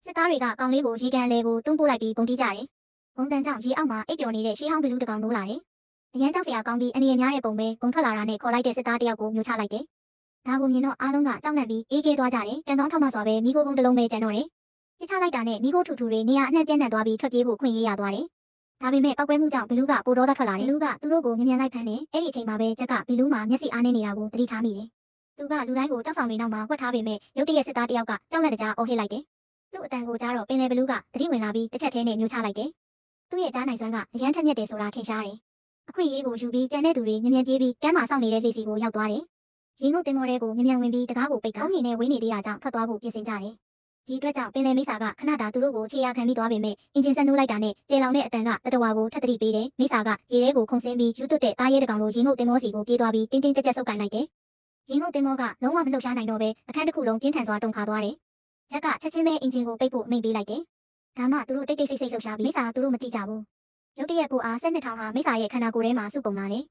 စစ်သားတွေကကောင်လေးကိုရေကန်လဲကိုတွန်းပို့လိုက်ပြီးဘုံတီးကြတယ်။ဘုံတန်ကြောင့်ရေအောက်မှာအိပ်ပျော်နေတဲ့ရှေးဟောင်းဘလူးတကောင်နိုးလာတယ်။အရန်ကြောက်စရာကောင်းပြီးအနေရများတဲ့ပုံပဲဘုံထွက်လာတာနဲ့ခေါ်လိုက်တဲ့စစ်သားတယောက်ကိုမျိုးချလိုက်တယ်။ဒါကိုမြင်တော့အားလုံးကကြောက်လန့်ပြီးအေးခဲသွားကြတယ်။ကန်တောင်းထောက်မှစွာပဲမိခိုးကုန်းတစ်လုံးပဲကျန်တော့တယ်။ပြစ်ချလိုက်တာနဲ့မိခိုးထူထူတွေနေရာအနှံ့ပြန့်နှံ့သွားပြီးထွက်ပြေးဖို့ခွင့်ရရသွားတယ်။ဒါပေမဲ့ပောက်ကွဲမှုကြောင့်ဘလူးကပိုတော့ထွက်လာတယ်။ဘလူးကသူတို့ကိုမြန်လိုက်ဖမ်းတယ်။အဲ့ဒီအချိန်မှာပဲချက်ကဘလူးမှာမျက်စိအားနေနေတာကိုသတိထားမိတယ်။သူကလူတိုင်းကိုကြောက်ဆောင်နေနောက်မှာဝတ်ထားပေမဲ့ရုတ်တရက်စစ်သားတယောက်ကကြောက်လန့်တကြားအော်ဟစ်လိုက်တယ်။သူ့အတန်ကိုကြားတော့ပင်လယ်ဘလူးကသတိဝင်လာပြီးတစ်ချက်ထဲနဲ့မျိုးချလိုက်တယ်။သူ့ရဲ့ကြားနိုင်စွမ်းကအရန်ထက်မြက်တယ်ဆိုတာထင်ရှားတယ်။အခွင့်အရေးကိုယူပြီးကျန်တဲ့သူတွေမြန်ပြေးပြီးကမ်းမှာစောင့်နေတဲ့လေစီကိုရောက်သွားတယ်။ရင်းနှုတ်တင်မော်တဲ့ကိုမြန်ဝင်ပြီးတကားကိုပိတ်ကားမြင်နဲ့ဝင်းနေသေးတာကြောင့်ထွက်သွားဖို့ပြင်ဆင်ကြတယ်။ဒီအတွက်ကြောင့်ပင်လယ်မိစာကခဏတာသူတို့ကိုခြေရာခံပြီးသွားပေမဲ့အင်ဂျင်ဆက်နိုးလိုက်တာနဲ့ကျေလောင်တဲ့အတန်ကတတဝါကိုထပ်တတိပေးတယ်။မိစာကရေထဲကိုခုန်ဆင်းပြီးယူသွတ်တဲ့သားရဲတကောင်လိုရင်းနှုတ်တင်မောစီကိုပြေးသွားပြီးတင်းတင်းကြပ်ကြပ်ဆုပ်ကိုင်လိုက်တယ်။ရင်းနှုတ်တင်မောကလုံးဝမလှုပ်ရှားနိုင်တော့ပဲအခန်းတစ်ခုလုံးပြင်းထန်စွာတုန်ခါသွားတယ်။ချက်ကချက်ချင်းပဲအင်ဂျင်ကိုပိတ်ဖို့အမိန့်ပေးလိုက်တယ်။ဒါမှသူတို့တိတ်တိတ်ဆိတ်ဆိတ်လှုပ်ရှားပြီးမိစာသူတို့မသိကြဘူး။ရုတ်တရက်ပူအား12ထောင်ဟာမိစာရဲ့ခန္ဓာကိုယ်ထဲမှာစုပုံလာတယ်